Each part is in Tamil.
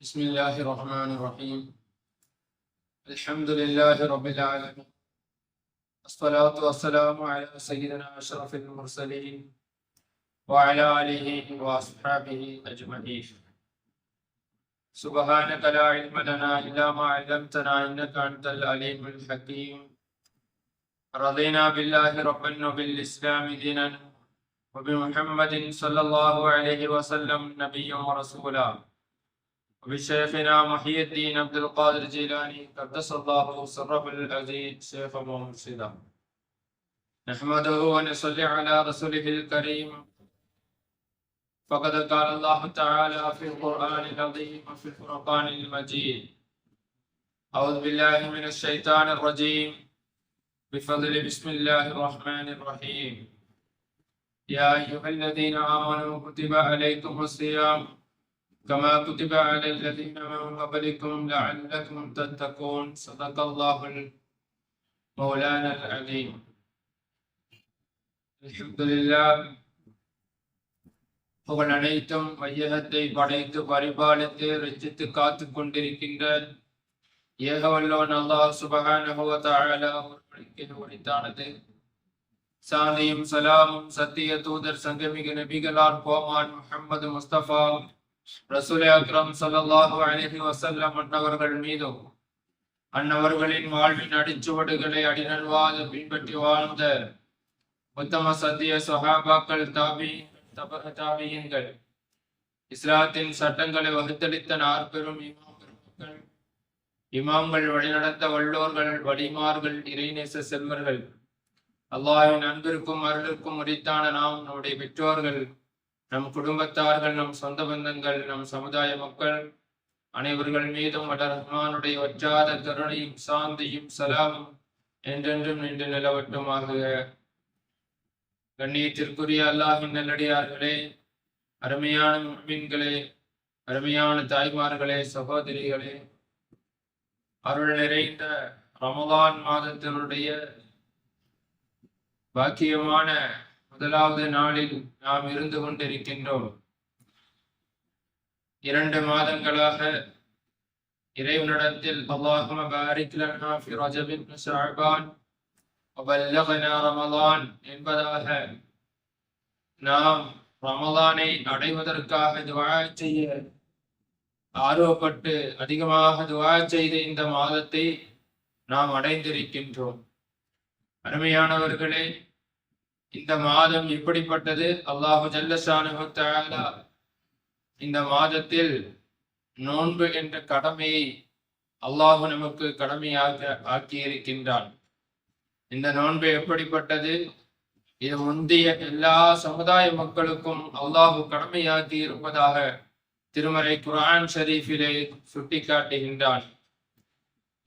بسم الله الرحمن الرحيم. الحمد لله رب العالمين، الصلاة والسلام على سيدنا أشرف المرسلين وعلى آله وأصحابه أجمعين. سبحانك لا علم لنا إلا ما علمتنا إنك أنت العليم الحكيم. رضينا بالله ربا وبالإسلام دينا وبمحمد صلى الله عليه وسلم نبيا ورسولا وبشيخنا محي الدين عبد القادر الجيلاني قدس الله سره العزيز شيخا ومرشدا. نحمده ونصلي على رسوله الكريم، فقد قال الله تعالى في القرآن العظيم وفي الفرقان المجيد: أعوذ بالله من الشيطان الرجيم، بفضل بسم الله الرحمن الرحيم. يا أيها الذين آمنوا كتب عليكم الصيام كما كتب على الذين من قبلكم لعلكم تتقون. صدق الله مولانا العليم. الحمد لله. புகழ் அனைத்தும் வையகத்தை படைத்து பரிபாலித்து ரட்சித்து காத்து கொண்டிருக்கின்ற ஏகவல்லோன் அல்லாஹ் சுப்ஹானஹு வ தஆலா ஒருவனுக்கே உரித்தானது. சாந்தியும் சலாமும் சத்திய தூதர் சங்கமிக நபிகளார் கோமான் முஹம்மது முஸ்தபா ரசூல் அக்ரம் ஸல்லல்லாஹு அலைஹி வஸல்லம் அன்னவர்கள் மீதும் அன்னவர்களின் வாழ்வின் அடிச்சுவடுகளை அடிநல்வாது பின்பற்றி வாழ்ந்த உத்தம சத்திய சஹாபாக்கள், தாபியீன்கள், இஸ்லாத்தின் சட்டங்களை வகுத்தளித்த நாற்பெரும் இமாம்கள், வழிநடத்த வல்லோர்கள், வலிமார்கள், இறைநேச செல்வர்கள், அல்லாஹ்வின் அன்பிற்கும் அருளுக்கும் உரித்தான நாம், நம்முடைய பெற்றோர்கள், நம் குடும்பத்தார்கள், நம் சொந்த பந்தங்கள், நம் சமுதாய மக்கள் அனைவர்கள் மீதும் ரஹ்மானுடைய வற்றாத கருணையும் சாந்தியும் சலாமும் என்றென்றும் நின்று நிலவட்டுமாக. கண்ணியத்திற்குரிய அல்லாஹ்வின் நல்லடியார்களே, அருமையான முஃமின்களே, அருமையான தாய்மார்களே, சகோதரிகளே, அருள் நிறைந்த ரமலான் மாதத்தினுடைய பாக்கியமான முதலாவது நாளில் நாம் இருந்து கொண்டிருக்கின்றோம். 2 மாதங்களாக இறைவனிடத்தில் அல்லாஹும்ம பாரிக் லனா ஃபி ரஜபின் வ ஷஅபான் வ பல்லகனா ரமலான் என்பதாக நாம் ரமலானை அடைவதற்காக துஆ செய்ய ஆர்வப்பட்டு அதிகமாக துஆ செய்த இந்த மாதத்தை நாம் அடைந்திருக்கின்றோம். அருமையானவர்களே, இந்த மாதம் எப்படிப்பட்டது? அல்லாஹு ஜல்ல ஷானஹு தஆலா இந்த மாதத்தில் நோன்பு என்ற கடமையை அல்லாஹு நமக்கு கடமையாக ஆக்கியிருக்கின்றான். இந்த நோன்பு எப்படிப்பட்டது? இது முந்தைய எல்லா சமுதாய மக்களுக்கும் அல்லாஹு கடமையாக்கி இருப்பதாக திருமறை குர்ஆன் ஷரீஃபிலே சுட்டிக்காட்டுகின்றான்.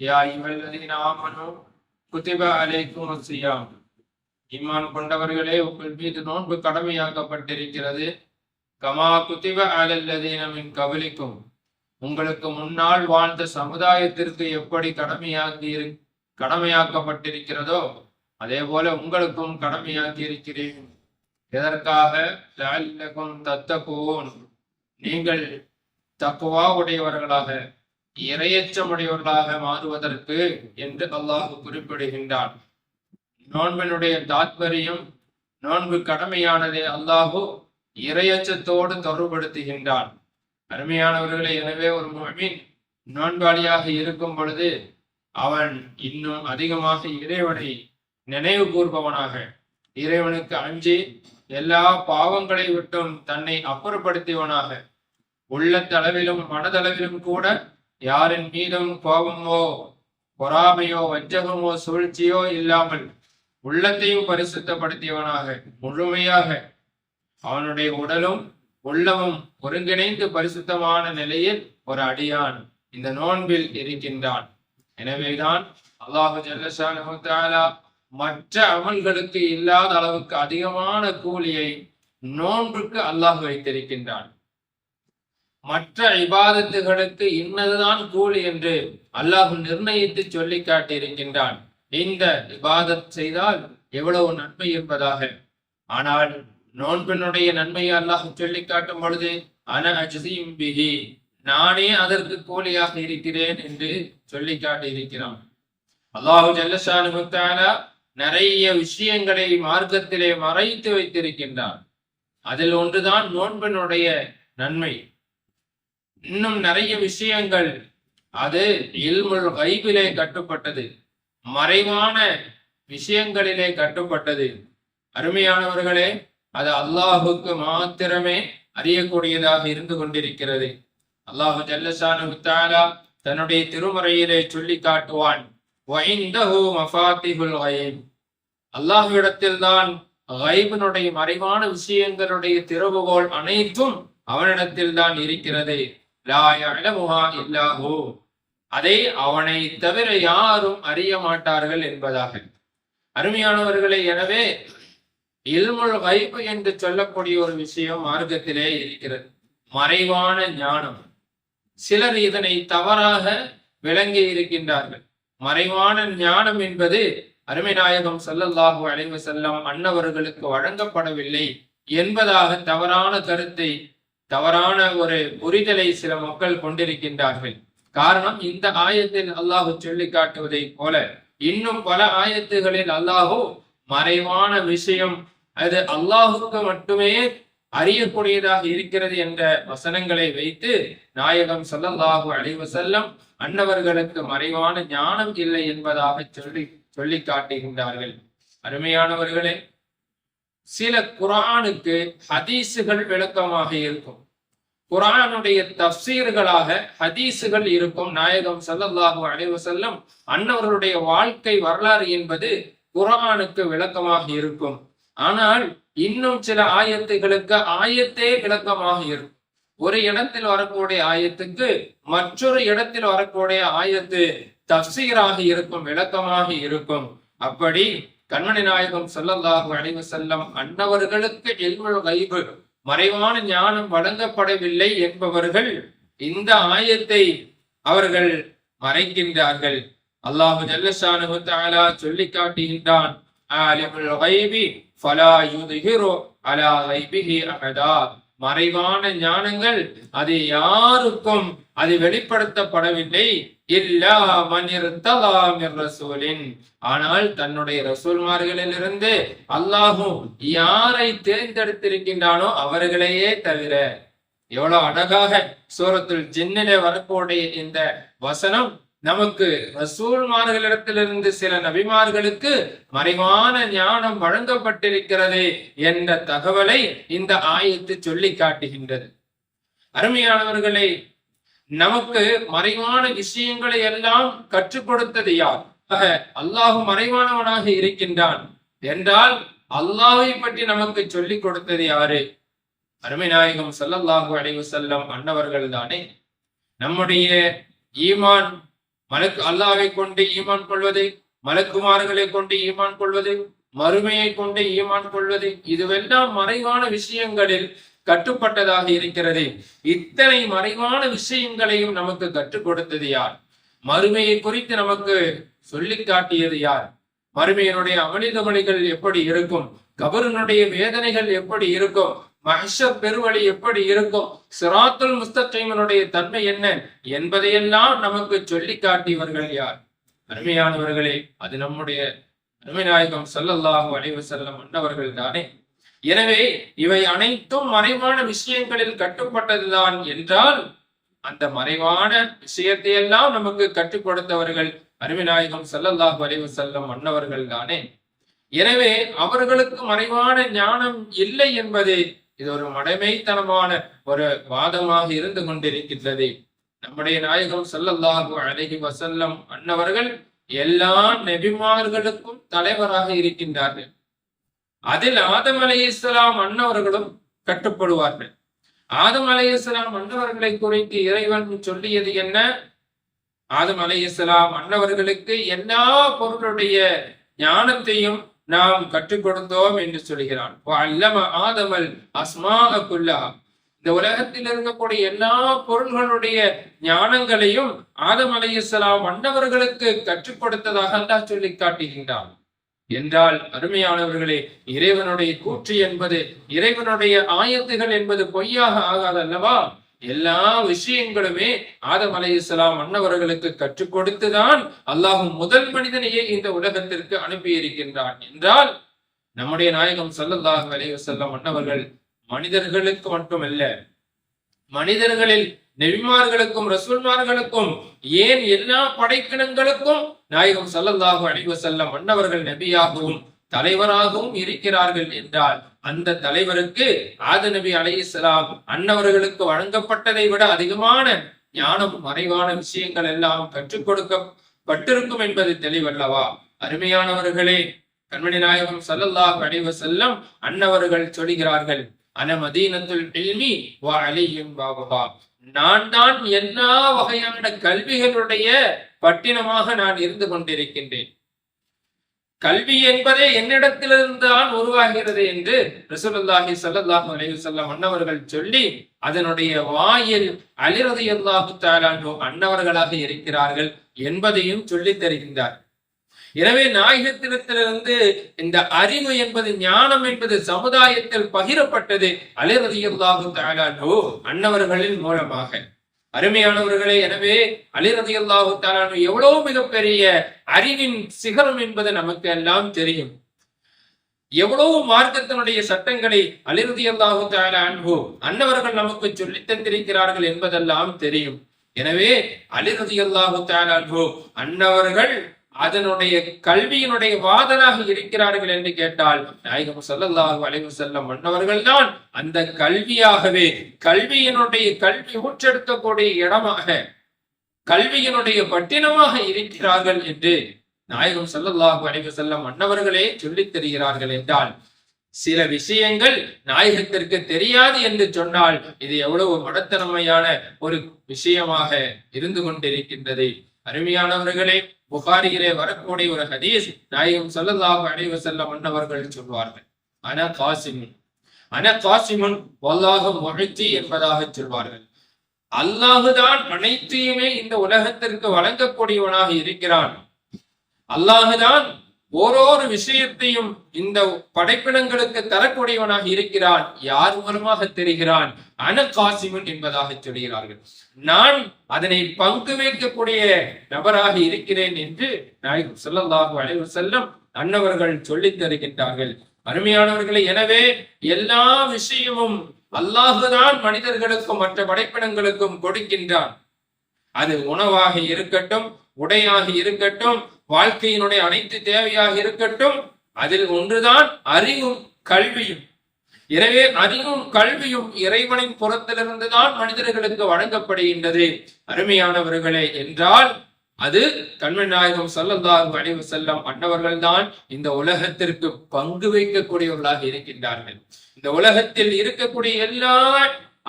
யா அய்யுஹல்லதீன ஆமனூ குதிப அலைக்குமுஸ் ஸியாம், ஈமான் கொண்டவர்களே, உங்கள் மீது நோன்பு கடமையாக்கப்பட்டிருக்கிறது. கமா குதிப அலல்லதீன மின் கபலிக்கும், உங்களுக்கு முன்னால் வாழ்ந்த சமுதாயத்திற்கு எப்படி கடமையாக்கப்பட்டிருக்கிறதோ அதே போல உங்களுக்கும் கடமையாக்கி இருக்கிறேன். எதற்காக? லஅல்லகும் தத்தகூன், நீங்கள் தக்வா உடையவர்களாக, இறையச்சமுடையவர்களாக மாறுவதற்கு என்று அல்லாஹ் குறிப்பிடுகின்றான். நோன்பினுடைய தாத்பரியம், நோன்பு கடமையானதை அல்லாஹு இறையச்சத்தோடு தொடர்படுத்துகின்றான். அருமையானவர்களே, எனவே ஒரு முஃமின் நோன்பாளியாக இருக்கும் பொழுது அவன் இன்னும் அதிகமாக இறைவனை நினைவு கூர்பவனாக, இறைவனுக்கு அஞ்சி எல்லா பாவங்களை விட்டும் தன்னை அப்புறப்படுத்தியவனாக, உள்ளத்தளவிலும் மனதளவிலும் கூட யாரின் மீதும் கோபமோ பொறாமையோ வஞ்சகமோ சூழ்ச்சியோ இல்லாமல் உள்ளத்தையும் பரிசுத்தப்படுத்தியவனாக, முழுமையாக அவனுடைய உடலும் உள்ளமும் ஒருங்கிணைந்து பரிசுத்தமான நிலையில் ஒரு அடியான் இந்த நோன்பில் இருக்கின்றான். எனவேதான் அல்லாஹு ஜல்ல ஷானஹு தஆலா மற்ற அமல்களுக்கு இல்லாத அளவுக்கு அதிகமான கூலியை நோன்புக்கு அல்லாஹ் வைத்திருக்கின்றான். மற்ற இபாதத்துகளுக்கு இன்னதுதான் கூலி என்று அல்லாஹ் நிர்ணயித்து சொல்லி காட்டியிருக்கின்றான். இந்த இபாதத் செய்தால் எவ்வளவு நன்மை என்பதாக. ஆனால் நோன்பினுடைய நன்மையை அல்லாஹ் சொல்லி காட்டும் பொழுது அன அஜ்ஸிம் பிஹி, நானே அதற்கு கூலியாக இருக்கிறேன் என்று சொல்லி காட்டியிருக்கிறான். அல்லாஹு ஜல்லஷானு தஆலா நிறைய விஷயங்களை மார்க்கத்திலே மறைத்து வைத்திருக்கின்றான். அதில் ஒன்றுதான் நோன்பினுடைய நன்மை. இன்னும் நிறைய விஷயங்கள் அது இல்முல் கைபிலே கட்டுப்பட்டது, மறைவான விஷயங்களிலே கட்டுப்பட்டது. அருமையானவர்களே, அது அல்லாஹுக்கு மாத்திரமே அறியக்கூடியதாக இருந்து கொண்டிருக்கிறது. அல்லாஹு ஜல்லஷானு தஆலா தன்னுடைய திருமறையிலே சொல்லி காட்டுவான், அல்லாஹ்விடத்தில் தான் கைபினுடைய மறைவான விஷயங்களுடைய திறவுகோல் அனைத்தும் அவனிடத்தில் தான் இருக்கிறது. லா யஅலமுஹா இல்லா ஹு, அதை அவனை தவிர யாரும் அறிய மாட்டார்கள் என்பதாக. அருமையானவர்களே, எனவே இல்முல் கைப் என்று சொல்லக்கூடிய ஒரு விஷயம் மார்க்கத்திலே இருக்கிறது, மறைவான ஞானம். சிலர் இதனை தவறாக விளங்கி இருக்கின்றார்கள். மறைவான ஞானம் என்பது அருமை நாயகம் ஸல்லல்லாஹு அலைஹி வஸல்லம் அன்னவர்களுக்கு வழங்கப்படவில்லை என்பதாக தவறான கருத்தை, தவறான ஒரு புரிதலை சில மக்கள் கொண்டிருக்கின்றார்கள். காரணம், இந்த ஆயத்தில் அல்லாஹு சொல்லி காட்டுவதை போல இன்னும் பல ஆயத்துகளில் அல்லாஹு மறைவான விஷயம் அது அல்லாஹுக்கு மட்டுமே அறியக்கூடியதாக இருக்கிறது என்ற வசனங்களை வைத்து நாயகம் ஸல்லல்லாஹு அலைஹி வஸல்லம் அன்னவர்களுக்கு மறைவான ஞானம் இல்லை என்பதாக சொல்லி காட்டுகின்றார்கள். அருமையானவர்களே, சில குர்ஆனுக்கு ஹதீஸுகள் விளக்கமாக இருக்கும், குர்ஆனுடைய தஃப்சீர்களாக ஹதீஸுகள் இருக்கும். நாயகம் ஸல்லல்லாஹு அலைஹி வஸல்லம் அன்னவர்களுடைய வாழ்க்கை வரலாறு என்பது குர்ஆனுக்கு விளக்கமாக இருக்கும். ஆனால் இன்னும் சில ஆயத்துகளுக்கு ஆயத்தே விளக்கமாக இருக்கும். ஒரு இடத்தில் வரக்கூடிய ஆயத்துக்கு மற்றொரு இடத்தில் வரக்கூடிய ஆயத்து தஃப்சீராக இருக்கும், விளக்கமாக இருக்கும். அப்படி கண்மணி நாயகம் ஸல்லல்லாஹு அலைஹி வஸல்லம் அன்னவர்களுக்கு இல்முல் கைப் மறைவான ஞானம் வழங்கப்படவில்லை என்பவர்கள் இந்த ஆயத்தை அவர்கள் மறைக்கின்றார்கள். அல்லாஹு ஜல்லஷானஹு தஆலா சொல்லி காட்டுகின்றான், ஆலிமுல் கைபி ஃபலா யுத்ஹிரு அலா கைபிஹி அஹதா. மறைவான ஞானங்கள் அது யாருக்கும் அது வெளிப்படுத்தப்படவில்லை, இல்லா மன் இர்தலா மிர் ரசூலின். ஆனால் தன்னுடைய ரசூல்மார்களிலிருந்து அல்லாஹ் யாரை தேர்ந்தெடுத்திருக்கின்றானோ அவர்களையே தவிர. எவ்வளவு அழகாக சூரத்துல் ஜின்னிலே வரக்கூடிய இந்த வசனம் நமக்கு ரசூல்மார்களிடத்திலிருந்து சில நபிமார்களுக்கு மறைவான ஞானம் வழங்கப்பட்டிருக்கிறது என்ற தகவலை இந்த ஆயத்து சொல்லி காட்டுகின்றது. அருமையானவர்களே, நமக்கு மறைவான விஷயங்களை எல்லாம் கற்றுக் கொடுத்தது யார்? அல்லாஹ் மறைவானவனாக இருக்கின்றான் என்றால் அல்லாஹை பற்றி நமக்கு சொல்லிக் கொடுத்தது யாரு? அருமை நாயகம் ஸல்லல்லாஹு அலைஹி வஸல்லம் அன்னவர்கள் தானே. நம்முடைய ஈமான் அல்லாஹ்வை கொண்டு ஈமான் கொள்வது, மலக்குமார்களை கொண்டு ஈமான் கொள்வது, மறுமையை கொண்டு ஈமான் கொள்வது, இதுவெல்லாம் மறைவான விஷயங்களில் கட்டுப்பட்டதாக இருக்கிறது. இத்தனை மறைவான விஷயங்களையும் நமக்கு கற்றுக் கொடுத்தது யார்? மறுமையை குறித்து நமக்கு சொல்லி காட்டியது யார்? மறுமையினுடைய அமளிதமளிகள் எப்படி இருக்கும், கபரினுடைய வேதனைகள் எப்படி இருக்கும், மஹ்ஷர் பெருவழி எப்படி இருக்கும், சிராத்துல் முஸ்தகீமினுடைய தன்மை என்ன என்பதையெல்லாம் நமக்கு சொல்லி காட்டியவர்கள் யார்? அருமையானவர்களே, அது நம்முடைய அருமை நாயகம் ஸல்லல்லாஹு அலைஹி வஸல்லம் அன்னவர்கள் தானே. எனவே இவை அனைத்தும் மறைவான விஷயங்களில் கட்டுப்பட்டதுதான் என்றால் அந்த மறைவான விஷயத்தை எல்லாம் நமக்கு கற்றுக் கொடுத்தவர்கள் அருமை நாயகம் ஸல்லல்லாஹு அலைஹி வஸல்லம் அன்னவர்கள் தானே. எனவே அவர்களுக்கு மறைவான ஞானம் இல்லை என்பது இது ஒரு மடமைத்தனமான ஒரு வாதமாக இருந்து கொண்டிருக்கின்றது. நம்முடைய நாயகம் ஸல்லல்லாஹு அலைஹி வஸல்லம் அன்னவர்கள் எல்லா நபிமார்களுக்கும் தலைவராக இருக்கின்றார்கள். அதில் ஆதம் அலைஹிஸ்ஸலாம் அன்னவர்களும் கட்டுப்படுவார்கள். ஆதம் அலைஹிஸ்ஸலாம் அன்னவர்களை குறித்து இறைவன் சொல்லியது என்ன? ஆதம் அலைஹிஸ்ஸலாம் அன்னவர்களுக்கு எல்லா பொருளுடைய ஞானத்தையும் நாம் கற்றுக் கொடுத்தோம் என்று சொல்கிறான். ஆதமல் அஸ்மாஅ குல்லஹா, இந்த உலகத்தில் இருக்கக்கூடிய எல்லா பொருள்களுடைய ஞானங்களையும் ஆதம் அலைஹிஸ்ஸலாம் அன்னவர்களுக்கு கற்றுக் கொடுத்ததாக அல்லாஹ் சொல்லி காட்டுகின்றான். என்றால் அருமையானவர்களே, இறைவனுடைய கூற்று என்பது, இறைவனுடைய ஆயத்துகள் என்பது பொய்யாக ஆகாது அல்லவா? எல்லா விஷயங்களுமே ஆதம் அலைஹிஸ்ஸலாம் அன்னவர்களுக்கு கற்றுக் கொடுத்துதான் அல்லாஹ் முதல் மனிதனையே இந்த உலகத்திற்கு அனுப்பி இருக்கின்றான் என்றால் நம்முடைய நாயகம் ஸல்லல்லாஹு அலைஹி வஸல்லம் அன்னவர்கள் மனிதர்களுக்கு மட்டுமல்ல, மனிதர்களில் நபிமார்களுக்கும் ரசூல்மார்களுக்கும் ஏன் எல்லா படைப்பினங்களுக்கும் நாயகம் ஸல்லல்லாஹு அலைஹி வஸல்லம் அன்னவர்கள் நபியாகவும் தலைவராகவும் இருக்கிறார்கள் என்றால் அந்த தலைவருக்கு ஆதம் நபி அலைஹிஸ்ஸலாம் அன்னவர்களுக்கு வழங்கப்பட்டதை விட அதிகமான ஞானம் மறைவான விஷயங்கள் எல்லாம் கற்றுக் கொடுக்கப்பட்டிருக்கும் என்பது தெளிவல்லவா? அருமையானவர்களே, கண்மணி நாயகம் ஸல்லல்லாஹு அலைஹி வஸல்லம் அன்னவர்கள் சொல்கிறார்கள், அன மதீனத்துல் இல்மி வ அலியும் பாபுஹா, நான் தான் எல்லா வகையான கல்விகளுடைய பட்டினமாக நான் இருந்து கொண்டிருக்கின்றேன். கல்வி என்பதே என்னிடத்திலிருந்து தான் உருவாகிறது என்று ரசூலுல்லாஹி ஸல்லல்லாஹு அலைஹி வஸல்லம் அன்னவர்கள் சொல்லி அதனுடைய வாயில் அலி ரலியல்லாஹு தஆலா அன்ஹு அன்னவர்களாக இருக்கிறார்கள் என்பதையும் சொல்லி தருகின்றார். எனவே நாயகத்திலிருந்து இந்த அறிவு என்பது, ஞானம் என்பது சமுதாயத்தில் பகிரப்பட்டது அலி ரலியல்லாஹு தஆலா அன்ஹு அன்னவர்களின் மூலமாக. அருமையானவர்களே, எனவே அலி ரலியல்லாஹு தஆலா அன்ஹு எவ்வளவு மிகப்பெரிய அறிவின் சிகரம் என்பது நமக்கு எல்லாம் தெரியும். எவ்வளவு மார்க்கத்தினுடைய சட்டங்களை அலி ரலியல்லாஹு தஆலா அன்ஹு அன்னவர்கள் நமக்கு சொல்லித் தந்திருக்கிறார்கள் என்பதெல்லாம் தெரியும். எனவே அலி ரலியல்லாஹு தஆலா அன்ஹு அன்னவர்கள் அதனுடைய கல்வியினுடைய வாதனாக இருக்கிறார்கள் என்று கேட்டால் நாயகம் ஸல்லல்லாஹு அலைஹி வஸல்லம் அன்னவர்கள் தான் அந்த கல்வியாகவே, கல்வி ஊற்றெடுக்கக்கூடிய இடமாக, கல்வியினுடைய பட்டினமாக இருக்கிறார்கள் என்று நாயகம் ஸல்லல்லாஹு அலைஹி வஸல்லம் அன்னவர்களே சொல்லித் தருகிறார்கள் என்றால் சில விஷயங்கள் நாயகத்திற்கு தெரியாது என்று சொன்னால் இது எவ்வளவு மடத்தனமையான ஒரு விஷயமாக இருந்து கொண்டிருக்கின்றது. அருமையானவர்களே, புகாரியிலே வரக்கூடிய ஒரு ஹதீஸ், நாயகம் ஸல்லல்லாஹு அலைஹி வஸல்லம் அன்னவர்கள் சொல்வார்கள், அன காசிமுன் வல்லாஹு முஹ்தி என்பதாக சொல்வார்கள். அல்லாஹுதான் அனைத்தையுமே இந்த உலகத்திற்கு வழங்கக்கூடியவனாக இருக்கிறான். அல்லாஹுதான் ஓரொரு விஷயத்தையும் இந்த படைப்பினங்களுக்கு தரக்கூடியவனாக இருக்கிறான். யார் மூலமாக தெரிகிறான்? அன காசிமுன் என்பதாக சொல்கிறார்கள். நான் அதனை பங்கு வைக்கக்கூடிய நபராக இருக்கிறேன் என்று நாயகம் ஸல்லல்லாஹு அலைஹி வஸல்லம் அன்னவர்கள் சொல்லித் தருகின்றார்கள். அருமையானவர்களை, எனவே எல்லா விஷயமும் அல்லாஹுதான் மனிதர்களுக்கும் மற்ற படைப்பினங்களுக்கும் கொடுக்கின்றான். அது உணவாக இருக்கட்டும், உடையாக இருக்கட்டும், வாழ்க்கையினுடைய அனைத்து தேவையாக இருக்கட்டும், அதில் ஒன்றுதான் அறிவும் கல்வியும். எனவே அறிவும் கல்வியும் இறைவனின் புறத்திலிருந்து தான் மனிதர்களுக்கு வழங்கப்படுகின்றது. அருமையானவர்களே, என்றால் அது கண்மணி நாயகம் ஸல்லல்லாஹு அலைஹி வஸல்லம் அன்னவர்கள் தான் இந்த உலகத்திற்கு பங்கு வைக்கக்கூடியவர்களாக இருக்கின்றார்கள். இந்த உலகத்தில் இருக்கக்கூடிய எல்லா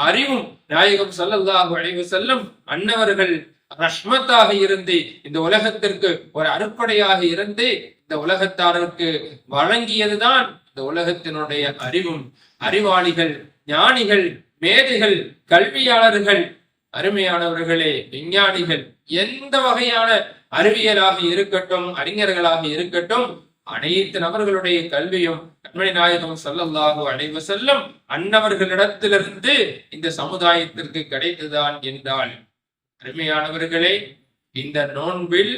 அறிவும் நாயகம் ஸல்லல்லாஹு அலைஹி வஸல்லம் அன்னவர்கள் ரஹ்மத்தாக இருந்து இந்த உலகத்திற்கு ஒரு அருப்படையாக இருந்து இந்த உலகத்தாருக்கு வழங்கியதுதான் இந்த உலகத்தினுடைய அறிவும். அறிவாளிகள், ஞானிகள், மேதைகள், கல்வியாளர்கள், அருமையானவர்களே, விஞ்ஞானிகள், எந்த வகையான அறிவியலாக இருக்கட்டும், அறிஞர்களாக இருக்கட்டும், அனைத்து நபர்களுடைய கல்வியும் கண்மணி நாயகம் ஸல்லல்லாஹு அலைஹி வஸல்லம் அன்னவர்களிடத்திலிருந்து இந்த சமுதாயத்திற்கு கிடைத்ததான் என்றால், அருமையானவர்களே, இந்த நோன்பில்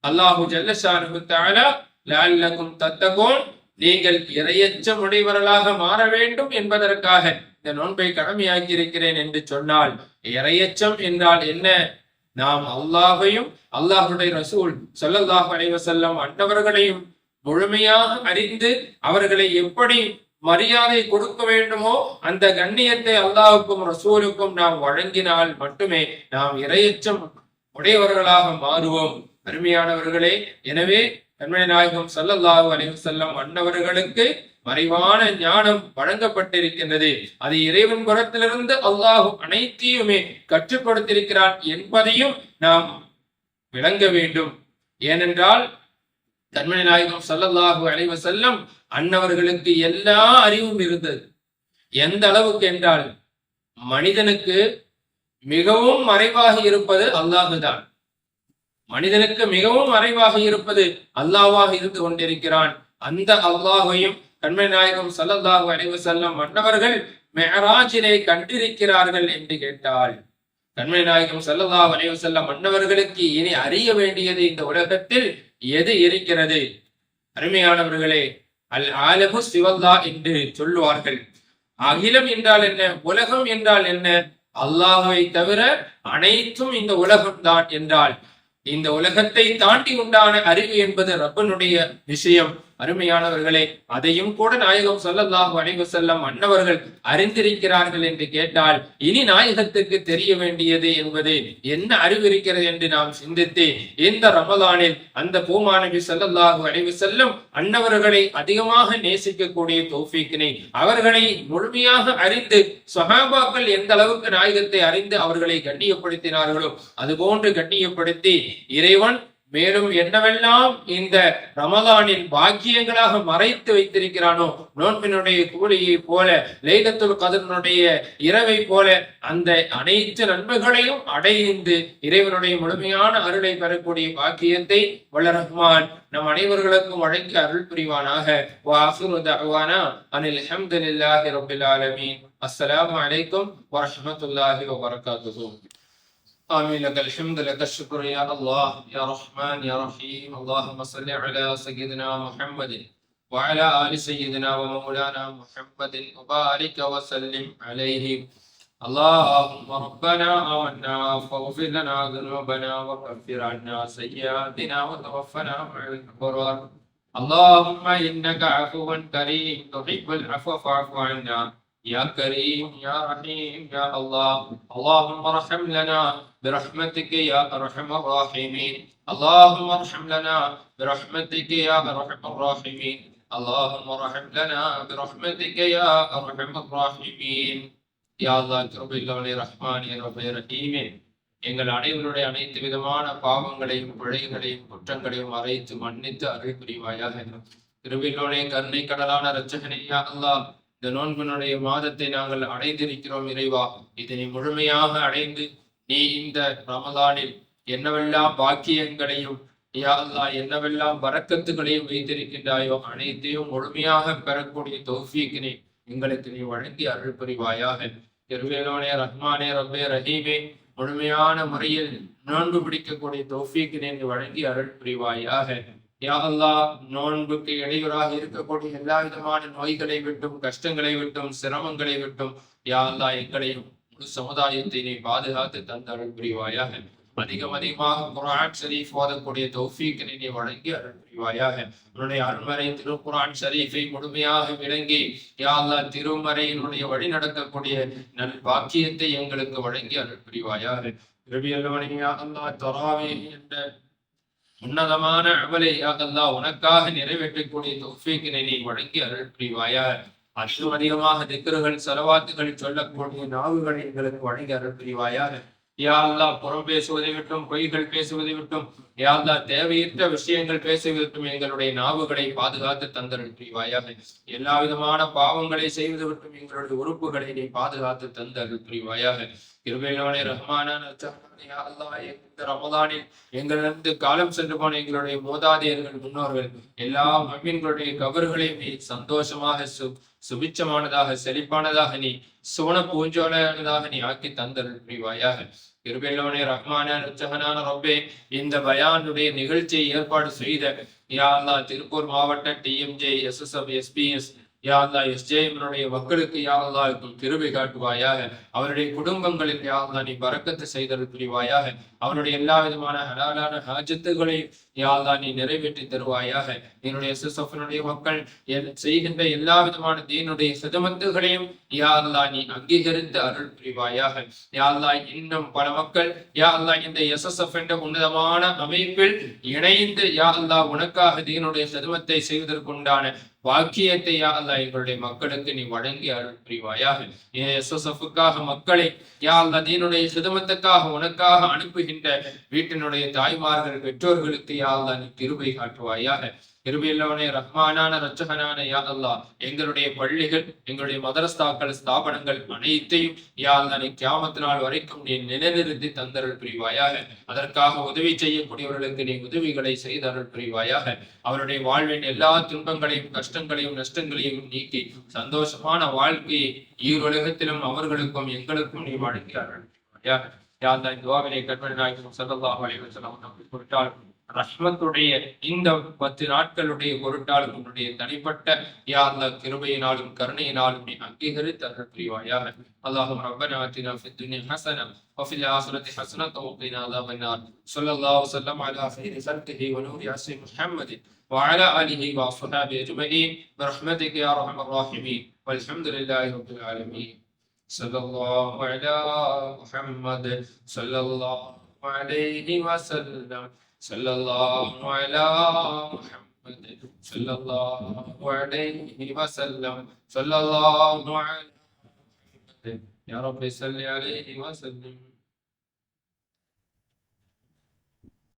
அல்லாஹு ஜல்ல ஷானுஹு தஆலா லஅல்லகும் தத்தகூன், நீங்கள் இறையச்சம் உடையவர்களாக மாற வேண்டும் என்பதற்காக இந்த நோன்பை கடமையாக்கி இருக்கிறேன் என்று சொன்னால், இறையச்சம் என்றால் என்ன? நாம் அல்லாஹையும் அல்லாஹுடைய ரசூல் ஸல்லல்லாஹு அலைஹி வஸல்லம் அன்னவர்களையும் முழுமையாக அறிந்து அவர்களை எப்படி மரியாதை கொடுக்க வேண்டுமோ அந்த கண்ணியத்தை அல்லாஹுக்கும் ரசூலுக்கும் நாம் வழங்கினால் மட்டுமே நாம் இறையச்சம் உடையவர்களாக மாறுவோம். அருமையானவர்களே, எனவே கண்மணி நாயகம் ஸல்லல்லாஹு அலைஹி வஸல்லம் அன்னவர்களுக்கு மறைவான ஞானம் வழங்கப்பட்டிருக்கின்றது. அது இறைவன் புறத்திலிருந்து அல்லாஹ் அனைத்தையுமே கற்றுக் கொடுத்திருக்கிறான் என்பதையும் நாம் விளங்க வேண்டும். ஏனென்றால் கண்மணி நாயகம் ஸல்லல்லாஹு அலைஹி வஸல்லம் அன்னவர்களுக்கு எல்லா அறிவும் இருந்தது. எந்த அளவுக்கு என்றால், மனிதனுக்கு மிகவும் மறைவாக இருப்பது அல்லாஹுதான். மனிதனுக்கு மிகவும் மறைவாக இருப்பது அல்லாஹ்வாக இருந்து கொண்டிருக்கிறான். அந்த அல்லாஹையும் கண்மணி நாயகம் ஸல்லல்லாஹு அலைஹி வஸல்லம் அன்னவர்கள் மெஹராஜிலே கண்டிருக்கிறார்கள் என்று கேட்டால், கண்மணி நாயகம் ஸல்லல்லாஹு அலைஹி வஸல்லம் மன்னவர்களுக்கு இனி அறிய வேண்டியது இந்த உலகத்தில் எது இருக்கிறது? அருமையானவர்களே, அல் ஆலமு சிவல்லா என்று சொல்லுவார்கள். அகிலம் என்றால் என்ன, உலகம் என்றால் என்ன? அல்லாஹ்வை தவிர அனைத்தும் இந்த உலகம்தான் என்றால், இந்த உலகத்தை தாண்டி உண்டான அறிவு என்பது ரப்பனுடைய விஷயம். அருமையானவர்களே, அதையும் கூட நாயகம் ஸல்லல்லாஹு அலைஹி வஸல்லம் அன்னவர்கள் அறிந்திருக்கிறார்கள் என்று கேட்டால், இனி நாயகத்துக்கு தெரிய வேண்டியது என்பது என்ன அறிவு இருக்கிறது என்று நாம் சிந்தித்து, இந்த ரமலானில் அந்த பூமா நபி ஸல்லல்லாஹு அலைஹி வஸல்லம் அன்னவர்களை அதிகமாக நேசிக்கக்கூடிய தௌஃபீக்கினை, அவர்களை முழுமையாக அறிந்து சஹாபாக்கள் எந்த அளவுக்கு நாயகத்தை அறிந்து அவர்களை கண்ணியப்படுத்தினார்களோ அதுபோன்று கண்ணியப்படுத்தி இறைவன் மேலும் என்னவெல்லாம் இந்த ரமலானில் பாக்கியங்களாக மறைத்து வைத்திருக்கிறானோ, நோன்பினுடைய கூலியை போல, லைலத்துல் கத்ரினுடைய இரவை போல அந்த அனைத்து நன்மைகளையும் அடைந்து இறைவனுடைய முழுமையான அருளை பெறக்கூடிய பாக்கியத்தை வல்ல ரஹ்மான் நம் அனைவர்களுக்கும் வழங்கி அருள் புரிவானாக. வஆகிரு தஅவானா அனில் ஹம்துலில்லாஹி ரப்பில் ஆலமீன். அஸ்ஸலாமு அலைக்கும் வரஹ்மத்துல்லாஹி வபரகாத்துஹு. آمين. لك الحمد لك الشكر يا الله يا رحمن يا رحيم. اللهم صل على سيدنا محمد وعلى آل سيدنا ومولانا محمد وبارك وسلم عليه. اللهم ربنا آمنا فاغفر لنا ذنوبنا وكفر عنا سيئاتنا وتوفنا مع الأبرار. اللهم إنك عفو كريم تحب العفو فاعف عنا يا كريم يا رحيم يا الله. اللهم ارحم لنا برحمتك يا أرحم الراحمين. اللهم ارحم لنا برحمتك يا أرحم الراحمين. اللهم ارحم لنا برحمتك يا أرحم الراحمين. يا الله கிருபையுள்ளவனே, ரஹ்மானே, ரப்பே, ரஹீமே, எங்கள் அனைவருடைய அனைத்து விதமான பாவங்களையும் பிழைகளையும் குற்றங்களையும் அறைத்து மன்னித்து அருள் புரிவாயாக. கிருபையுள்ளவனே, கருணை கடலான இரட்சகனே, யா அல்லாஹ், இந்த நோன்பினுடைய மாதத்தை நாங்கள் அடைந்திருக்கிறோம் இறைவா. இதனை முழுமையாக அடைந்து நீ இந்த ரமலானில் என்னவெல்லாம் பாக்கியங்களையும் யா அல்லாஹ் என்னவெல்லாம் பரக்கத்துகளையும் வைத்திருக்கின்றாயோ அனைத்தையும் முழுமையாக பெறக்கூடிய தௌஃபீக்கினை எங்களுக்கு நீ வழங்கி அருள் புரிவாயாக. கிருபையுள்ளவனே, ரஹ்மானே, ரப்பே, ரஹீமே, முழுமையான முறையில் நோன்பு பிடிக்கக்கூடிய தௌஃபீக்கினை நீ வழங்கி அருள் புரிவாயாக. யா அல்லாஹ், நோன்புக்கு இடையூறாக இருக்கக்கூடிய எல்லா விதமான நோய்களை விட்டும், கஷ்டங்களை விட்டும், சிரமங்களை விட்டும் யா அல்லாஹ் எங்களையும் முழு சமுதாயத்தை நீ பாதுகாத்து தந்து அருள் புரிவாயாக. அதிகமாக குர்ஆன் ஷரீஃப் ஓதக்கூடிய தௌஃபீக்கினை நீ வழங்கி அருள் புரிவாயாக. உன்னுடைய அருள்மறை திருக்குர்ஆன் ஷரீஃபை முழுமையாக விளங்கி யா அல்லாஹ் திருமறையினுடைய வழி நடக்கக்கூடிய நல் பாக்கியத்தை எங்களுக்கு வழங்கி அருள் புரிவாயாக. கிருபையுள்ளவனே, யா அல்லாஹ், தராவீஹ் என்ற உன்னதமான அமலை யா அல்லாஹ் உனக்காக நிறைவேற்றக்கூடிய தௌஃபீக்கினை நீ வழங்கி அருள் புரிவாயாக. அதிகமாக திக்ருகள் ஸலவாத்துகள் சொல்லக்கூடிய நாவுகளை எங்களுக்கு வழங்கி அருள் புரிவாயாக. யா அல்லாஹ், புறம் பேசுவதை விட்டும், பொய்கள் பேசுவதை விட்டும், யா அல்லாஹ் தேவையற்ற விஷயங்கள் பேசுவதற்கும் எங்களுடைய நாவுகளை பாதுகாத்து தந்தருள் புரிவாயாக. எல்லா விதமான பாவங்களை செய்வது விட்டும் எங்களுடைய உறுப்புகளை நீ பாதுகாத்து தந்தருள் புரிவாயாக. கிருபையுள்ளவனே, ரஹ்மானான யா அல்லாஹ், இந்த ரமலானில் எங்களிருந்து காலம் சென்று போன எங்களுடைய மூதாதையர்கள், முன்னோர்கள் எல்லா முஃமின்களுடைய கபர்களையும் நீ சந்தோஷமாக சுபிச்சமானதாக செழிப்பானதாக நீ சுவன பூஞ்சோலையானதாக நீ ஆக்கி தந்தருள் புரிவாயாக. கிருபையுள்ளவனே, ரஹ்மானான இரட்சகனான ரப்பே, இந்த பயானுடைய நிகழ்ச்சியை ஏற்பாடு செய்த யா அல்லாஹ் திருப்பூர் மாவட்ட டிஎம்ஜே எஸ்எஸ்எஃப் எஸ்பிஎஸ் யா அல்லாஹ் எஸ்ஜேஎம்னுடைய மக்களுக்கு யா அல்லாஹ் கிருபை காட்டுவாயாக. அவருடைய குடும்பங்களில் யா அல்லாஹ் நீ பரக்கத்து செய்தல் புரிவாயாக. அவருடைய எல்லா விதமான ஹலாலான ஹாஜத்துகளை யா அல்லாஹ் நீ நிறைவேற்றி தருவாயாக. என்னுடைய எஸ்எஸ்எஃப்னுடைய மக்கள் செய்கின்ற எல்லா விதமான தீனுடைய சிதமத்துகளையும் யா அல்லாஹ் நீ அங்கீகரித்து அருள் புரிவாயாக. யா அல்லாஹ், இன்னும் பல மக்கள் யா அல்லாஹ் இந்த எஸ்எஸ்எஃப் என்ற உன்னதமான அமைப்பில் இணைந்து யா அல்லாஹ் உனக்காக தீனுடைய சிதமத்தை செய்வதற்குண்டான வாக்கியத்தை யா அல்லாஹ் எங்களுடைய மக்களுக்கு நீ வழங்கி அருள் புரிவாயாக. எஸ்எஸ்எஃப்காக மக்களை யா அல்லாஹ் தீனுடைய சிதமத்துக்காக உனக்காக அனுப்புகின்ற வீட்டினுடைய தாய்மார்கள், பெற்றோர்களுக்கு யா அல்லாஹ் நீ கிருபை காட்டுவாயாக. கிருபையுள்ளவனே ரஹ்மானான ரட்சகனான யா அல்லாஹ் எங்களுடைய பள்ளிகள் எங்களுடைய மதரஸ்தாக்கள் ஸ்தாபனங்கள் அனைத்தையும் யா அல்லாஹ் கியாமத் நாள் வரைக்கும் நீ நிலைநிறுத்தி தந்தருள் புரிவாயாக. அதற்காக உதவி செய்யக்கூடியவர்களுக்கு நீ உதவிகளை செய்தருள் புரிவாயாக. அவருடைய வாழ்வின் எல்லா துன்பங்களையும் கஷ்டங்களையும் நஷ்டங்களையும் நீக்கி சந்தோஷமான வாழ்க்கையை ஈருலகத்திலும் அவர்களுக்கும் எங்களுக்கும் நீ வழங்கியார்கள். ரஹ்மத்துடைய இந்த 10 நாட்களுடைய பொருட்டாலும் உன்னுடைய தனிப்பட்ட யா அல்லாஹ் கிருபையினாலும் கருணையினாலும் நீ அங்கீகரித்து அருள் புரிவாயாக. அல்லாஹும்ம ரப்பனா ஆத்தினா ஃபித் துன்யா ஹஸனா وفي الآخرة حسنة وقنا عذاب النار. صلى الله وسلم على خير خلقه ونور عصر محمد وعلى آله وصحبه أجمعين برحمتك يا أرحم الراحمين والحمد لله رب العالمين. صلى الله على محمد صلى الله عليه وسلم صلى الله على محمد صلى الله عليه وسلم صلى الله على محمد يا رب صل عليه وسلم.